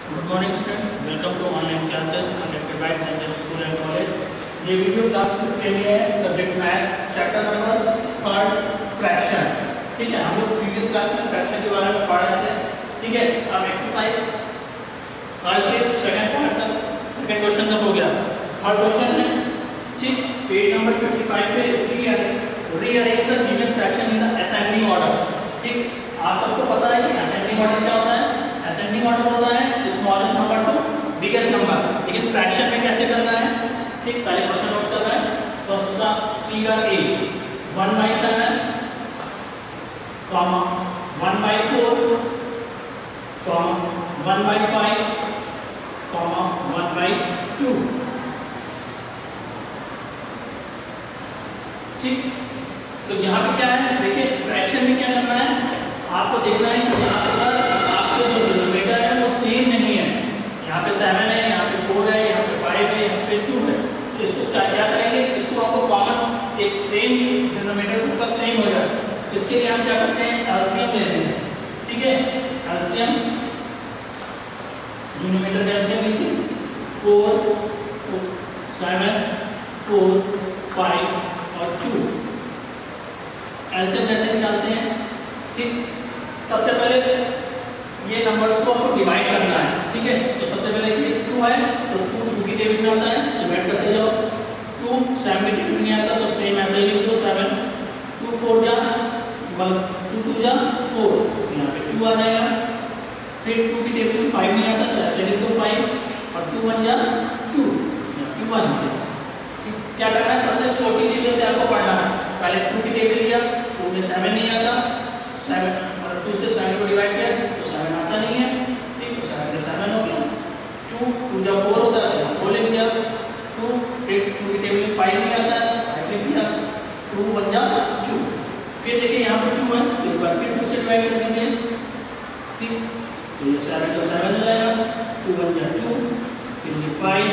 Good morning students, welcome to online classes conducted by Central School and College. ये video class के लिए है subject math chapter number 3 fraction. ठीक है, हम लोग प्रीवियस क्लास में फ्रैक्शन के बारे में पढ़ रहे थे। ठीक है, अब एक्सरसाइज थर्ड के सेकंड पार्ट तक सेकंड क्वेश्चन तक हो गया। थर्ड क्वेश्चन है ठीक पेज नंबर 55 पे rearrange the given fraction in the ascending order. ठीक, आप सबको पता है कि असेंडिंग ऑर्डर क्या होता है। असेंडिंग ऑर्डर होता है smallest number two biggest number, लेकिन फ्रैक्शन में कैसे करना है। ठीक, पहले क्वेश्चन नोट कर रहे हैं। फर्स्ट का figure A 1/7 comma 1/4 comma 1/5 comma 1/2। ठीक, तो यहाँ पे क्या है, देखिए फ्रैक्शन में क्या करना है, आपको देखना है कि यहाँ पर आपके जो डिनोमिनेटर है वो सेम नहीं है। यहाँ पे 7 है, यहाँ पे 4 है, यहाँ पे 5 है, यहाँ पे 2 है। तो इसको क्या करेंगे, इसको आपको कॉमन एक सेम डिनोमिनेटर सबका सेम हो जाए। इसके लिए हम क्या करते हैं, एलसीएम लेते हैं। ठीक है, एलसीएम डिनोमिनेटर का एलसीएम लीजिए 4 7 4 5 और 2। एलसीएम कैसे निकालते हैं। ठीक, सबसे पहले ये नंबर्स को आपको डिवाइड करना है। ठीक है, तो सबसे पहले ये 2 है तो 2 की टेबल में आता है, डिवाइड करते जाओ। 2 7 की टेबल में आता है तो सेम ऐसे ही लिख दो 7। 2 4 जा 1, 2 2 जा 4, यहाँ पे 2 आ जाएगा। फिर 2 की टेबल में 5 नहीं आता तो ऐसे लिख दो 5 और 2 1 जा 2, यहाँ पे 1। क्या करना है, सबसे छोटी टेबल से आपको पढ़ना है। पहले 2 की टेबल लिया, 2 में 7 नहीं आता, 7 और 2 से 7 को डिवाइड किया तो 7 आता नहीं है। ठीक, तो 7 से 7 हो गया। 2 2 जा 4 होता है तो 4 लिख दिया। 2 फिर 2 की टेबल में 5 नहीं आता है, 5 लिख दिया। 2 1 जा 2। फिर देखिए यहाँ पे 2 है तो एक बार फिर 2 से डिवाइड कर दीजिए। ठीक, तो ये 7 का 7 हो जाएगा। 2 1 जा 2, फिर ये 5,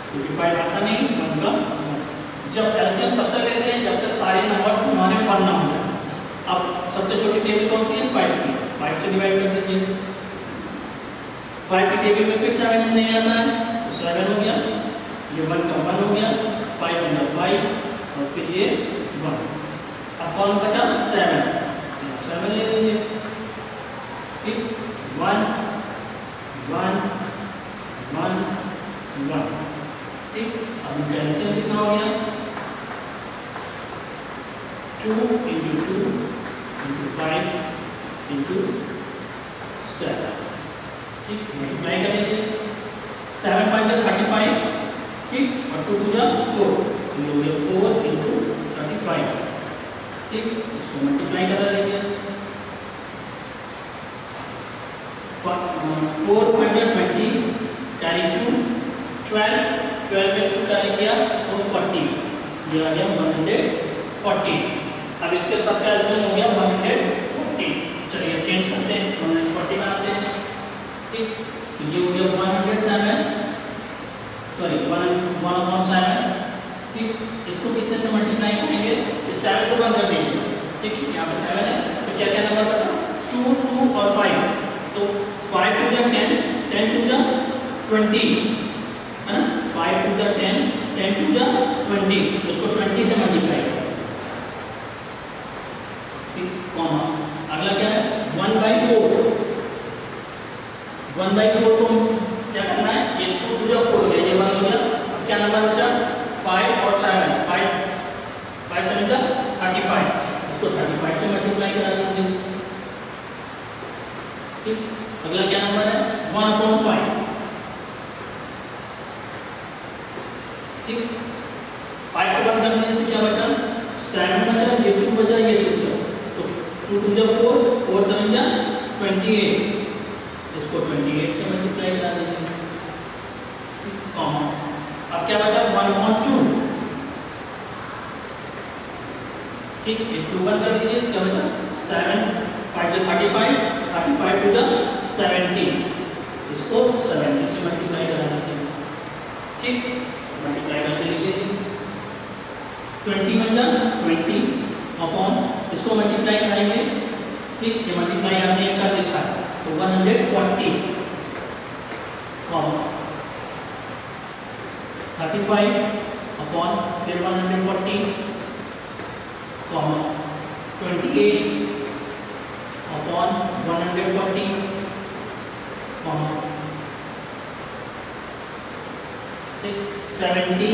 क्योंकि 5 आता नहीं 1 का। जब एलसीएम तब तक लेते हैं जब तक सारे नंबर्स हमारे 1 ना हो जाए। अब सबसे छोटी टेबल कौन सी है, 5 की। 5 से डिवाइड कर दीजिए। 5 की टेबल में फिर 7 नहीं आता है तो 7 हो गया। ये 1 का 1 हो गया, 5 1 5 और फिर ये 1। अब कौन बचा 7, 7 ले लीजिए। ठीक, 1 1 1 1। ठीक, अब इनका एलसीएम कितना हो गया, 2 × 2 × 5 × 7। ठीक, मल्टीप्लाई कर लीजिए। 7 5 जा 35। ठीक, और 2 2 जा 4, तो ये हो गया 4 × 35। ठीक, इसको मल्टीप्लाई करा लीजिए। 4 5 जा 20, कैरी 2 12, 12 में 2 कैरी किया तो 40, ये आ गया 140। अब इसके साथ का एलसीएम हो गया 140। चलिए चेंज करते हैं, 140 बनाते हैं। ठीक, तो ये हो गया 107, सॉरी 1/7। ठीक, इसको कितने से मल्टीप्लाई करेंगे, इस 7 को बंद कर दीजिए। ठीक, यहाँ पे 7 है तो क्या क्या नंबर बचा, 2 2 और 5। तो 5 2 जा 10, 10 2 जा 20 है ना। 5 2 जा 10, 10 2 जा 20, उसको 20 से मल्टीप्लाई करें। कॉमा अगला क्या है 1/4। 1/4 को क्या करना है, ये 2 2 जा 4 हो गया, ये 1 हो गया। अब क्या नंबर बचा 5 और 7, 5 7 जा 35, इसको 35 से मल्टीप्लाई करा दीजिए। ठीक, अगला क्या नंबर है 1/5। ठीक, 5 को बंद कर दीजिए तो क्या बचा 7 बचा, ये 2 बचा, ये 2 बचा। तो 2 2 जा 4, 4 7 जा 28, इसको 28 से मल्टीप्लाई करा दीजिए। कॉमा अब क्या बचा 1/2। ठीक, ये 2 बंद कर दीजिए, क्या बचा 7 5 जा 35, 35 2 जा 70, इसको 70 से मल्टीप्लाई करा दीजिए। ठीक, मल्टीप्लाई करके लीजिए। 20 बन जा 20 अपॉन, इसको मल्टीप्लाई करेंगे। ठीक, ये मल्टीप्लाई आपने कर देखा तो 140 35 upon फिर 140 28 upon 140 70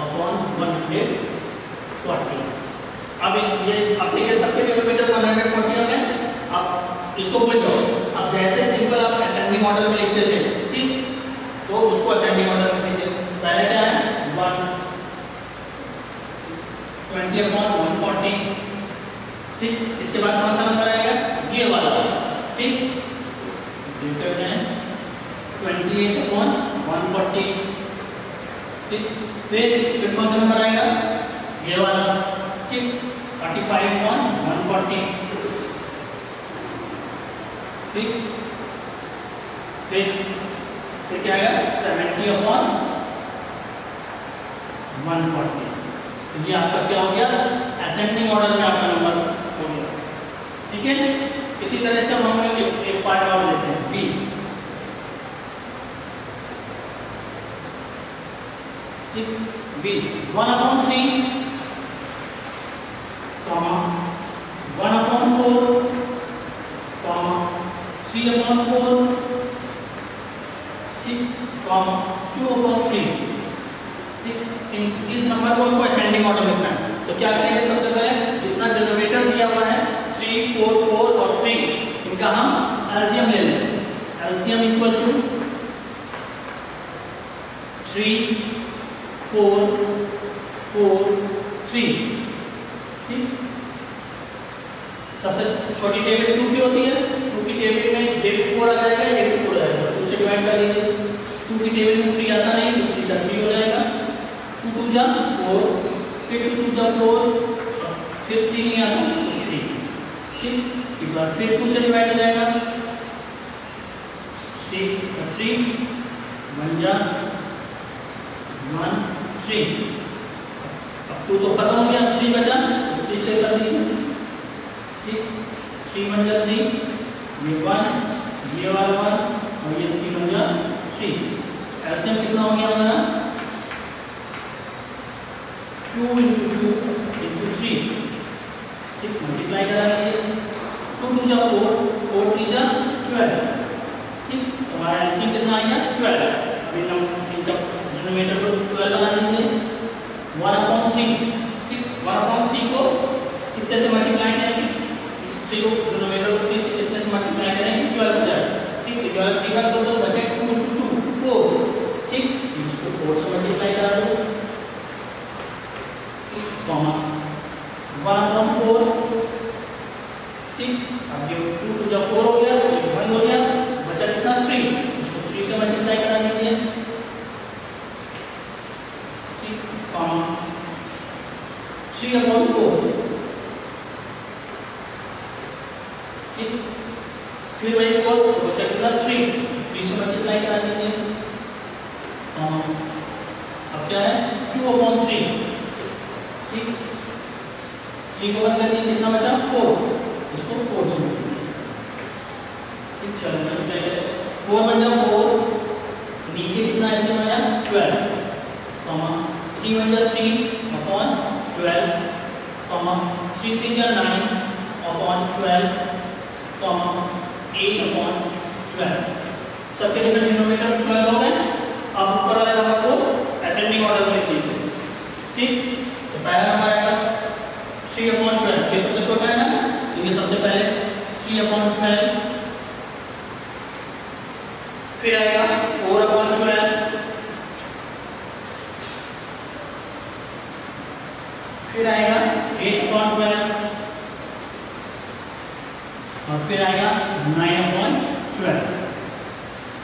upon 140। अब ये देखिए सबके किलोमीटर 140 हो गए। अब इसको भूल जाओ। अब जैसे सिंपल आप असेंडिंग ऑर्डर में लिखते थे, ठीक, तो उसको असेंडिंग ऑर्डर में लिखिए। पहले क्या है 120 upon 140, ठीक। इसके बाद कौन सा नंबर आएगा, ये वाला, ठीक। 28 upon 140, ठीक। फिर कौन सा नंबर आएगा, ये वाला, ठीक। 35 upon 140, ठीक। फिर क्या आएगा 70 upon 140। तो ये आपका क्या हो गया, असेंडिंग ऑर्डर में आपका नंबर हो गया, ठीक है। इसी तरह से हम एक पार्ट और लेते हैं बी। बी 1/3, 1/4, 3/4, ठीक, 2/3, ठीक। इस नंबर को हमको असेंडिंग ऑर्डर लिखना है। तो क्या करेंगे, सबसे पहले जितना डिनोमिनेटर दिया हुआ है 3, 4, 4 और 3, इनका हम एलसीएम ले लेंगे। एलसीएम इक्वल टू 3, 4, 4, 3, ठीक। सबसे छोटी टेबल 2 की होती है। 2 की टेबल में ये भी 4 आ जाएगा, ये भी 4 आ जाएगा, 2 से डिवाइड कर दीजिए। 2 की टेबल में 3 आता नहीं, तो 3 का 3 हो जाएगा। 2 2 जा 4, फिर 2 2 जा 4, फिर 3 नहीं आता, 3, ठीक। एक बार फिर 2 से डिवाइड हो जाएगा, 3 1 जा 1 3। अब 2 तो खत्म हो गया, 3 बचा, 3 से कर दीजिए, ठीक। 3 1 जा 3, ये 1, ये वाला 1 और ये 3 1 जा 3। एलसीएम कितना हो गया हमारा, 2 × 2 × 3, ठीक। मल्टीप्लाई करा लीजिए, 2 2 जा 4, 4 3 जा 12, ठीक। हमारा एलसीएम कितना आ गया 12। अभी हम इनका डिनोमिनेटर को 12 बना देंगे। 1/3, ठीक। 1/3 को कितने से मल्टीप्लाई करेंगे, इस 3 को डिनोमिनेटर को 3 से कितने से मल्टीप्लाई करेंगे, 12 हो जाएगा, ठीक। 12 3 बार कर दो, बचे 2 2 4, ठीक। इसको 4 से मल्टीप्लाई करा दो, ठीक, कॉमा 1/4, ठीक। अब ये 2 2 जा 4 हो गया, ये 1 हो गया, बचा कितना 3, इसको 3 से मल्टीप्लाई करा दीजिए, ठीक, कॉमा 3/4, ठीक। फिर वही 4, तो बचा कितना 3 से मल्टीप्लाई करा दीजिए, कॉमा अब क्या है 2/3, ठीक। 3 को 1 कर दिए, कितना बचा 4, इसको 4 से मल्टीप्लाई, ठीक। चलो मल्टीप्लाई करें, 4 1 जा 4, नीचे कितना ऐसे आया 12, कॉमा 3 1 जा 3/12, कॉमा 3 3 जा 9/12, कॉमा 8/12। सबके लिए डिनोमिनेटर 12 हो गए। अब ऊपर वाले नंबर को असेंडिंग ऑर्डर में लिख दीजिए, ठीक। तो पहला नंबर आएगा 3/12, ये सबसे छोटा है ना, तो ये सबसे पहले 3/12, फिर आएगा 4/12, फिर आएगा 8/12 और फिर आएगा 9/12,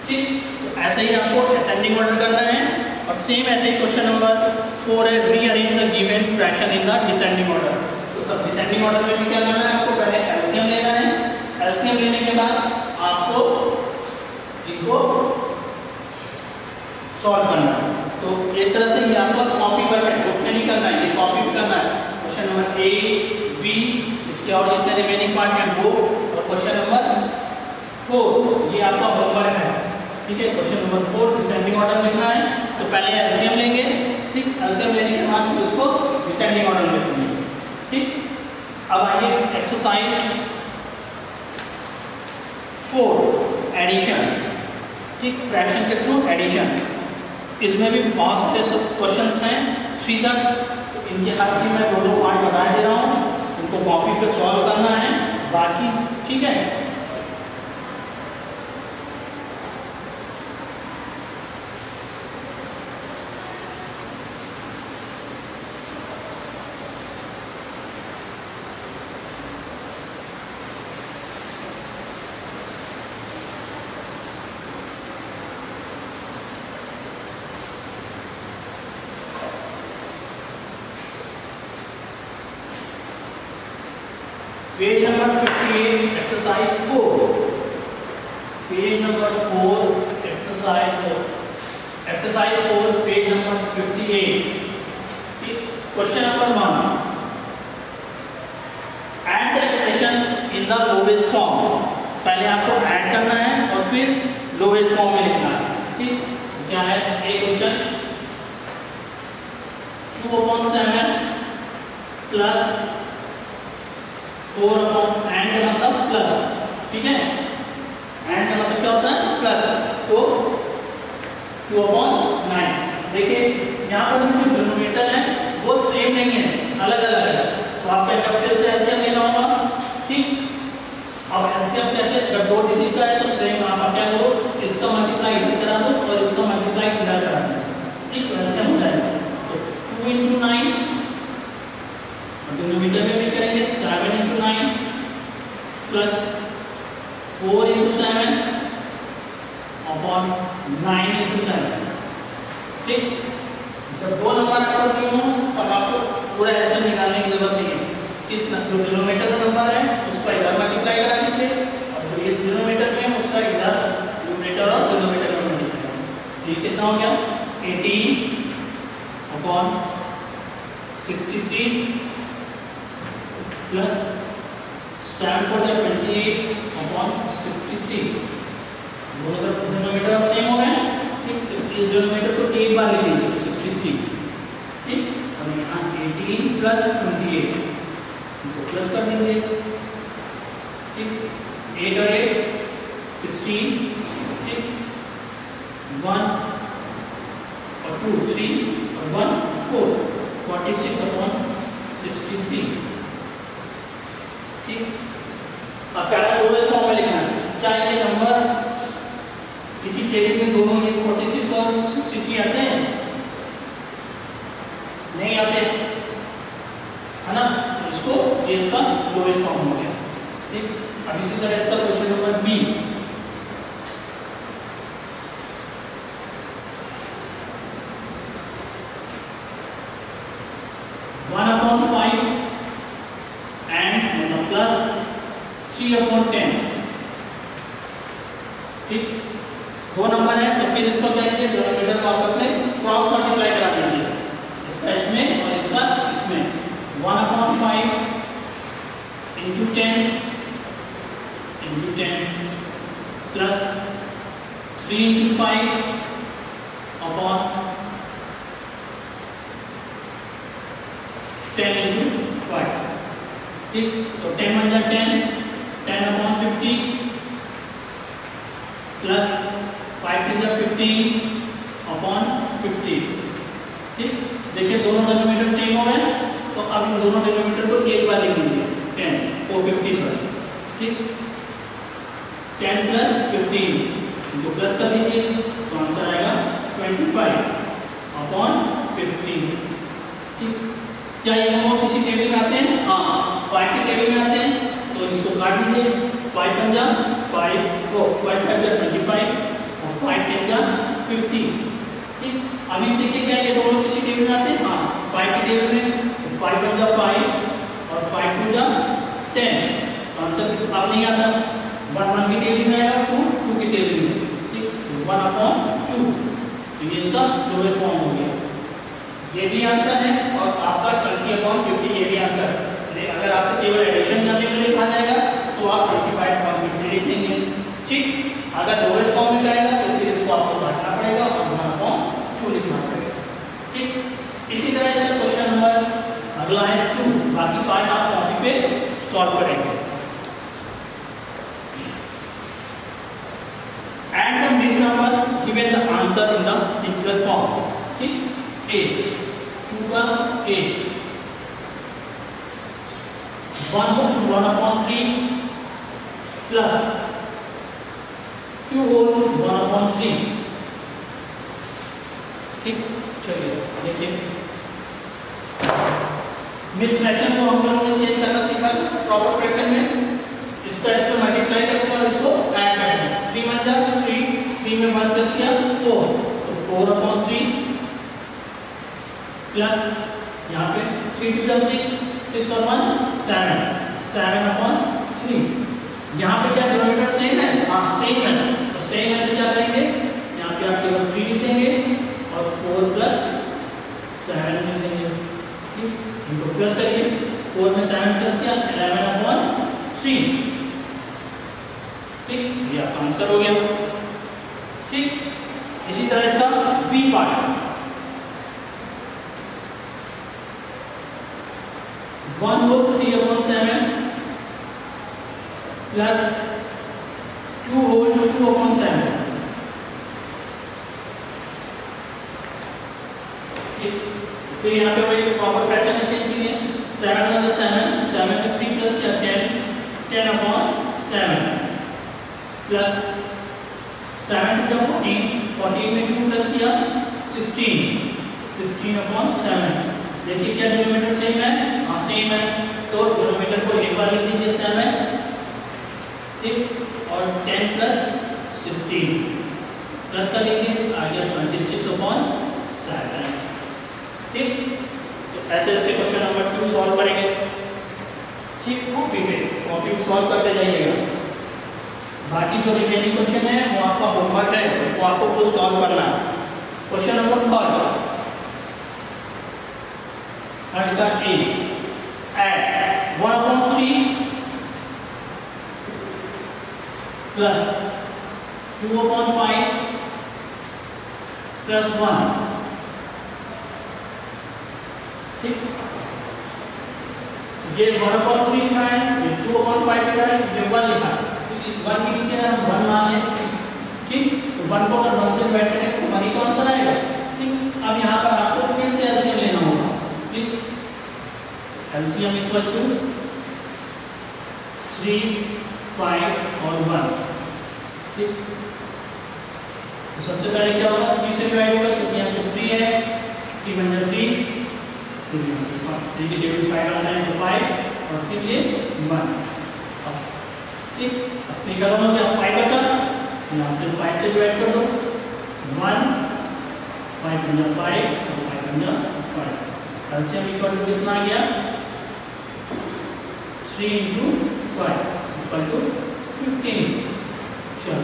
ठीक। तो ऐसे ही आपको असेंडिंग ऑर्डर करना है। और सेम ऐसे ही क्वेश्चन नंबर 4 है, rearrange the given fraction in the descending order. तो सब डिसेंडिंग ऑर्डर में भी क्या करना है, आपको पहले एलसीएम लेना है। एलसीएम लेने के बाद आपको इनको सॉल्व करना है। तो एक तरह से ये आपका कॉपी वर्क है, बुक में नहीं करना है, ये कॉपी भी करना है। क्वेश्चन नंबर ए बी, इसके और जितने रिमेनिंग पार्ट हैं वो, और क्वेश्चन नंबर 4 ये आपका होमवर्क है। ठीक है। क्वेश्चन नंबर 4 डिसेंडिंग ऑर्डर लिखना है, तो पहले एलसीएम लेंगे, ठीक, एलसीएम लेने के बाद फिर उसको डिसेंडिंग ऑर्डर में लिखेंगे, ठीक। अब आइए एक्सरसाइज 4 एडिशन, ठीक, फ्रैक्शन के थ्रू एडिशन। इसमें भी बहुत सारे सब क्वेश्चंस हैं 3 तक, तो इनके हर की मैं 2-2 पार्ट बता दे रहा हूँ, उनको कॉपी पे सॉल्व करना है बाकी, ठीक है। Page number 58 exercise 4, page number 4 exercise 4 page number 58, question number 1, add the expression in the lowest form. पहले आपको ऐड करना है और फिर लोवेस्ट फॉर्म में लिखना है, ठीक। क्या है एक क्वेश्चन, 2/7 प्लस 4 एंड का मतलब प्लस, ठीक है, एंड का मतलब क्या होता है प्लस, तो 2/9। देखिए यहाँ पर जो डिनोमिनेटर है वो सेम नहीं है, अलग अलग है, तो आपको फिर से एलसीएम लेना होगा, ठीक। अब एलसीएम कैसे, जब 2 डिजिट का है तो सेम आप क्या करो, इसका मल्टीप्लाई इधर करा दो और इसका मल्टीप्लाई इधर करा दो, ठीक, एलसीएम हो जाएगा। तो 2 × 9 डिनोमिनेटर में भी करेंगे 7 × 9 प्लस 4 × 7 अपॉन 9 × 7, ठीक। जब 2 नंबर आपको दिए हों तब आपको पूरा एलसीएम निकालने की जरूरत नहीं है। इस जो डिनोमिनेटर में नंबर है उसका इधर मल्टीप्लाई करा दीजिए और जो इस डिनोमिनेटर में है उसका इधर न्यूमरेटर और डिनोमिनेटर में मल्टीप्लाई। ये कितना हो गया 18 अपॉन 63 प्लस 7 × 28 अपॉन 63, दोनों तरफ डिनोमिनेटर अब सेम हो गए, ठीक। तो इस डिनोमिनेटर को एक बार लिख लीजिए 63, ठीक, और यहाँ 18 प्लस 28 इनको प्लस कर दीजिए, ठीक, 8 और 8 16, ठीक, 1 और 2 3 और 1 4, 46 अपॉन 63, ठीक। अब क्या है लोवेस्ट फॉर्म में लिखना है, चाहे ये नंबर किसी टेबल में दोनों ये 46 और 63 आते हैं, नहीं आते, है ना, तो इसको ये इसका लोवेस्ट फॉर्म हो गया, ठीक। अब इसी तरह इसका क्वेश्चन नंबर बी, प्लस 3/10, ठीक। 2 नंबर है तो फिर इसको क्या करेंगे, डिनोमिनेटर को आपस में क्रॉस मल्टीप्लाई करा दीजिए, इसका इसमें और इसका इसमें, 1/5 × 10 प्लस 3 × 5 अपॉन 10 × 5, ठीक। तो 10 × 10/50 प्लस 5 × 15 अपॉन 50, ठीक। देखिए दोनों डिनोमिनेटर सेम हो गए, तो अब इन दोनों डिनोमिनेटर को एक बार लिख लीजिए 10 और 50 पर, ठीक। 10 प्लस 15 इनको प्लस कर दीजिए तो आंसर आएगा 25 अपॉन 15, ठीक। क्या ये दोनों किसी टेबल में आते हैं? हाँ, 5 के टेबल में आते हैं, तो इसको काट दीजिए, 5 × 5 को 5 × 25 और 5 × 50, ठीक। अभी देखिए क्या ये दोनों किसी टेबल में आते हैं? हाँ, 5 के टेबल में, तो 5 × 5 और 5 × 10, तो आंसर अब नहीं आता, 1 की टेबल में आएगा, 2 की टेबल में, ठीक, 1/2, तो ये इसका लोवेस्ट फॉर्म हो गया। ये भी आंसर है और आपका 20/50 ये भी आंसर है। अगर आपसे केवल एडिशन करने के लिए कहा जाएगा तो आप 25/50 लिख देंगे, ठीक। अगर लोवेस्ट फॉर्म में करेगा तो फिर इसको पार्ट आप कॉपी पे सॉल्व करेंगे। And the mix number given the answer in the simplest form. ठीक, 8 2 का 8 1/3 प्लस 2 होल 1/3। ठीक, चलिए देखिए मिड फ्रैक्शन को हम लोगों ने चेंज करना सीखा प्रॉपर फ्रैक्शन में। इसका इस पर मल्टीप्लाई करते हैं और इसको ऐड करते हैं। 3 1 जा 3, 3 में 1 प्लस किया 4, तो 4/3 प्लस यहाँ पे 3 2 जा 6, 6 और 1 7, 7/3। यहाँ पे क्या डिनोमिनेटर सेम है? हाँ सेम है, तो सेम है तो क्या करेंगे, यहाँ पे आप केवल 3 लिख देंगे और 4 प्लस 7 लिख देंगे। ठीक, इनको प्लस करिए, 4 में 7 प्लस किया 11/3। ठीक, ये आपका आंसर हो गया। ठीक, इसी तरह इसका बी पार्ट 1/3/7 प्लस 2/2/7। फिर यहाँ पे वही प्रॉपर फ्रैक्शन में चेंज किए 7 1 7, 7 में 3 प्लस किया 10, 10/7 प्लस 7 2 14, 14 में 2 प्लस किया 16, 16/7। देखिए क्या डिनोमिनेटर सेम है? हाँ सेम है, तो डिनोमिनेटर को एक बार लिख दीजिए 7। ठीक, और 10 प्लस 16 प्लस का लिखिए आ गया 26/7। ठीक, तो ऐसे इसके क्वेश्चन नंबर 2 सॉल्व करेंगे। ठीक, कॉपी पे सॉल्व करते जाइएगा। बाकी जो रिमेनिंग क्वेश्चन है वो आपका होमवर्क है, वो आपको खुद सॉल्व करना है। क्वेश्चन नंबर 3 का ए एड 1/3 प्लस 2/5 प्लस 1। ठीक, ये 1/3 लिखा है, ये 2/5 लिखा है, ये 1 लिखा है। तो इस 1 के नीचे हम 1 मान लें। ठीक, तो 1 को अगर 1 से डिवाइड करेंगे तो 1 ही तो आंसर आएगा। ठीक, अब यहाँ पर आपको फिर से एलसीएम लेना होगा। प्लीज एलसीएम इक्वल टू 3 5 और 1। ठीक, तो सबसे पहले क्या होगा, 3 से डिवाइड होगा क्योंकि यहाँ पे 3 है, 3 1 3, 3 के टेबल 5 आना है तो 5 और फिर ये 1। ठीक, अब 3 का हो गया 5 बचा, यहाँ से 5 से डिवाइड कर दो 1, 5 1 5 और 5 1 5। एलसीएम इक्वल टू कितना आ गया 3 × 5 इक्वल टू 15। चलो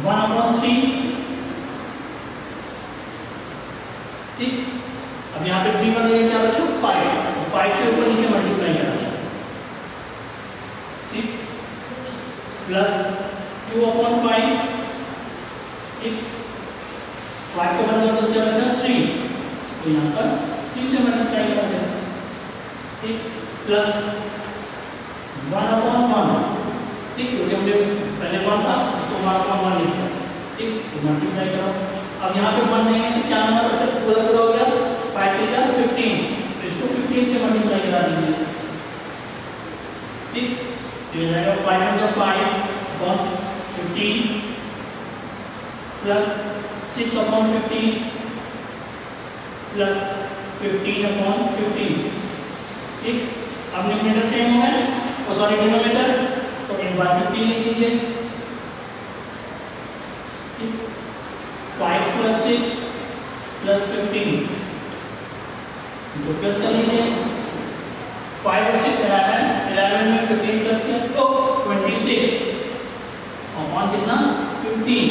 1/3। ठीक, अब यहाँ पे 3 बनेगा क्या बच्चों 5, तो 5 से ऊपर नीचे मल्टीप्लाई करना। ठीक, प्लस 2/5। ठीक, 5 को बंद कर दो क्या बचा 3, तो यहाँ पर 3 से मल्टीप्लाई करना। ठीक, प्लस 1/1। ठीक, क्योंकि हमने पहले 1 था उसको 1/1 लिखा। ठीक, तो मल्टीप्लाई करो। अब यहाँ पे 1 नहीं है तो क्या नंबर बचा, पूरा पूरा हो गया 5 3 जा 15, तो इसको 15 से मल्टीप्लाई करा दीजिए। ठीक, तो ये जाएगा 5 1 5 और 15 प्लस 6/15 प्लस 15/15। ठीक, अब न्यूमरेटर सेम हो गए, और सॉरी डिनोमिनेटर, तो एक बार 15 लिख दीजिए। 5 प्लस 6 प्लस 15, तो प्लस कर लीजिए 5 और 6 11 में 15 प्लस किया तो 26 और 1 कितना 15।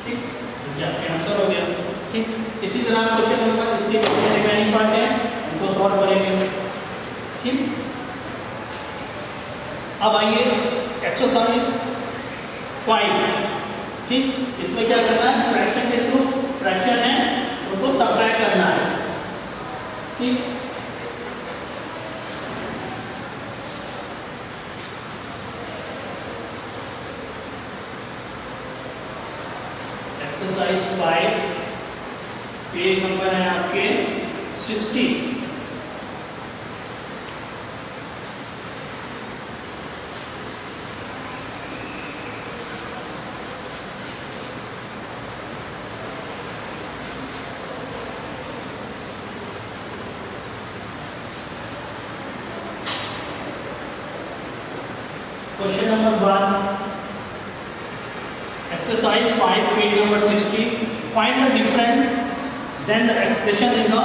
ठीक, तो आपका आंसर हो गया। ठीक, इसी तरह क्वेश्चन नंबर इसके रिमेनिंग पार्ट है उनको सॉल्व करेंगे। ठीक, अब आइए एक्सरसाइज 5। ठीक, इसमें क्या करना है, फ्रैक्शन के थ्रू फ्रैक्शन है उनको सब्ट्रैक्ट करना है। ठीक, एक्सरसाइज 5 पेज नंबर है आपके 60। Question number 1, exercise 5 page number 60, find the difference then the expression is the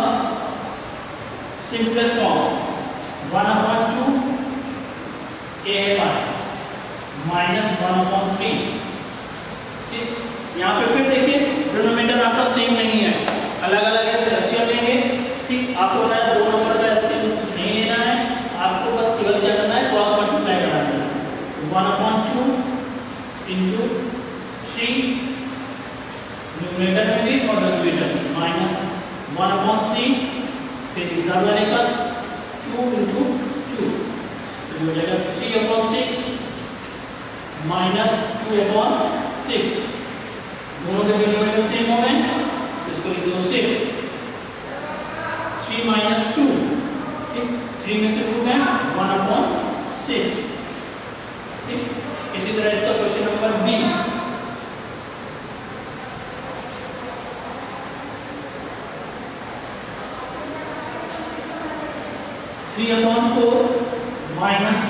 simplest form 1/2 AMI minus 1/3। ठीक, यहाँ पे फिर देखिए डिनोमिनेटर आपका सेम नहीं है, अलग अलग है, एलसीएम लेंगे। ठीक, आपको बताया 2 नंबर का एलसीएम नहीं लेना है, आपको बस केवल क्या करना है, क्रॉस मल्टीप्लाई करना है। 1/2 into 3 न्यूमरेटर में भी और डिनोमिनेटर माइनस 1/3 फिर इधर बनेगा 2 into 2 तो हो जाएगा 3/6 माइनस 2/6। दोनों के डिनोमिनेटर सेम हो गए, इसको लिख दो 6। 3 minus 2, ठीक, 3 में से 2 है 1/6। ठीक, इसी तरह इसका question number B, three upon 4 minus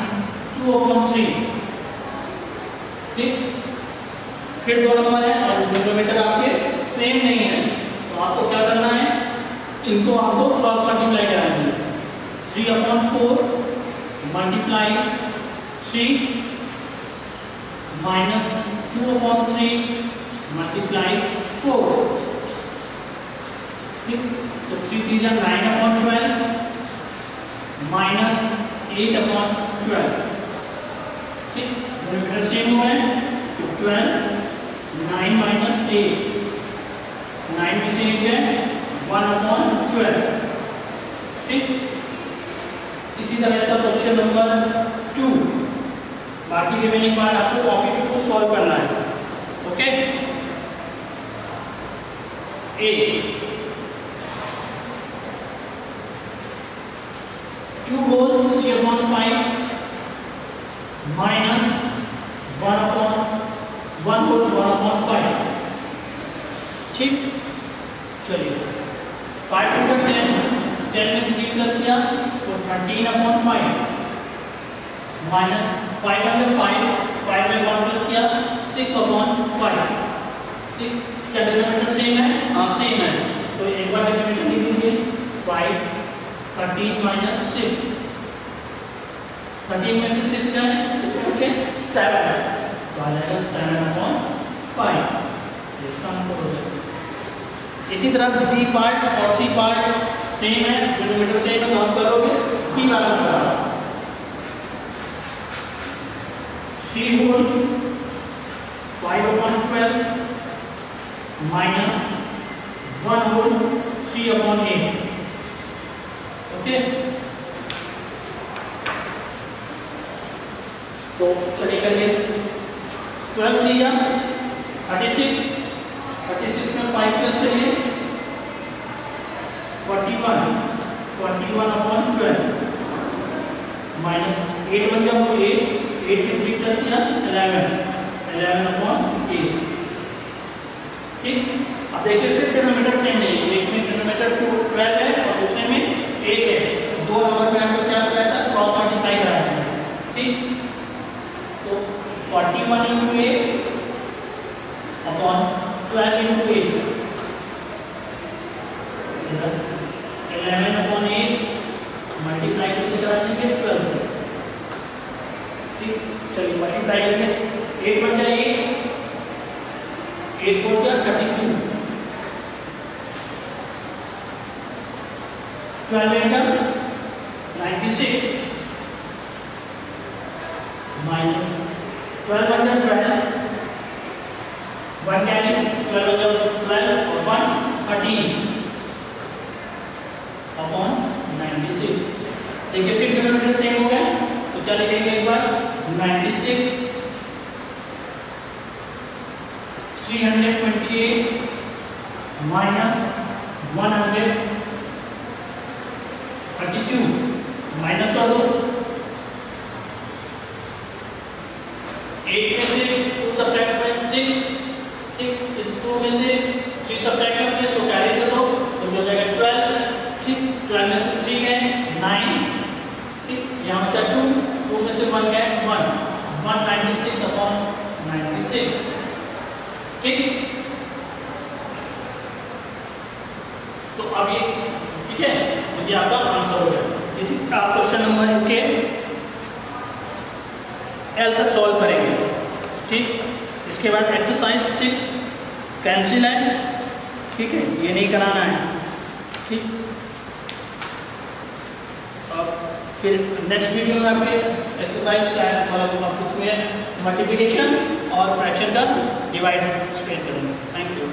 2/3। ठीक, फिर 2 नंबर है और डिनोमिनेटर आपके सेम नहीं है, तो आपको क्या करना है, इनको आपको क्रॉस मल्टीप्लाई कराना है। 3/4 मल्टीप्लाई 3 माइनस 2/3 मल्टीप्लाई 4। ठीक, तो 3 3 9/12 माइनस 8/12। ठीक, डिनोमिनेटर सेम हुआ है तो 12 9 माइनस 8, 9 में से 8 है 1/12। ठीक, इसी तरह इसका क्वेश्चन नंबर 2, बाकी रिमेनिंग पार्ट आपको कॉपी पे को सॉल्व करना है। ओके, ए 2 होल 3/5 माइनस 1 होल 1/5। ठीक, चलिए 5 टू 10, 10 में 3 प्लस किया तो 13/5 माइनस 5 में 5 में 1 प्लस किया 6/5। ठीक, क्या डिनोमिनेटर सेम है? हाँ सेम है, तो एक बार डिनोमिनेटर लिख दीजिए 5 13 माइनस 6, 13 में से 6 है ओके 7 तो आ जाएगा 7/5। इसका आंसर हो जाएगा। इसी तरह बी पार्ट और सी पार्ट सेम है, डिनोमिनेटर सेम है, तो आप करोगे बी वाला नंबर 3 होल 5/12 माइनस 1 होल 3/8। ओके, तो चलिए करिए 12 3 या 36, 36 में 5 प्लस करिए 41, 41/12 माइनस 8 बन गया वो 8 में 3 प्लस किया 11, 11/8। ठीक, अब देखिए फिर डिनोमिनेटर सेम नहीं है, एक में डिनोमिनेटर 12 है और दूसरे में 8 है, 2 नंबर में हमको क्या कराया था, क्रॉस मल्टीप्लाई कराया था। ठीक, तो 41 into 8 अपॉन 12 into 8 11/8 मल्टीप्लाई कैसे करा देंगे 12 से। ठीक, चलिए मल्टीप्लाई करेंगे 8 बन जाए 8 4 जा 32, 12 × 96 माइनस 12 बन जाए 12, 1 कैरी 12 हो जाए 12 और 1 13 अपॉन 96। देखिए फिर डिनोमिनेटर सेम हो गया, तो क्या लिखेंगे एक बार 96 328 -132 माइनस कर दो। 8 में से 2 सब्ट्रैक्ट में 6, ठीक, इस 2 में से 3 सब्ट्रैक्ट करके इसको कैरी कर दो तो हो जाएगा 12, ठीक, 12 में से 3 गए 9, ठीक, यहाँ बचा 2, 2 में से 1 गए 1, 196/96, ठीक। तो अब ये ठीक है, ये आपका आंसर हो गया। इसी का क्वेश्चन नंबर इसके L तक सॉल्व करेंगे, ठीक। इसके बाद एक्सरसाइज 6 कैंसिल है, ठीक है, ये नहीं कराना है, ठीक। अब फिर नेक्स्ट वीडियो में आपके एक्सरसाइज मतलब इसमें मल्टीप्लिकेशन और फ्रैक्शन का डिवाइड एक्सप्लेन करेंगे। Thank you.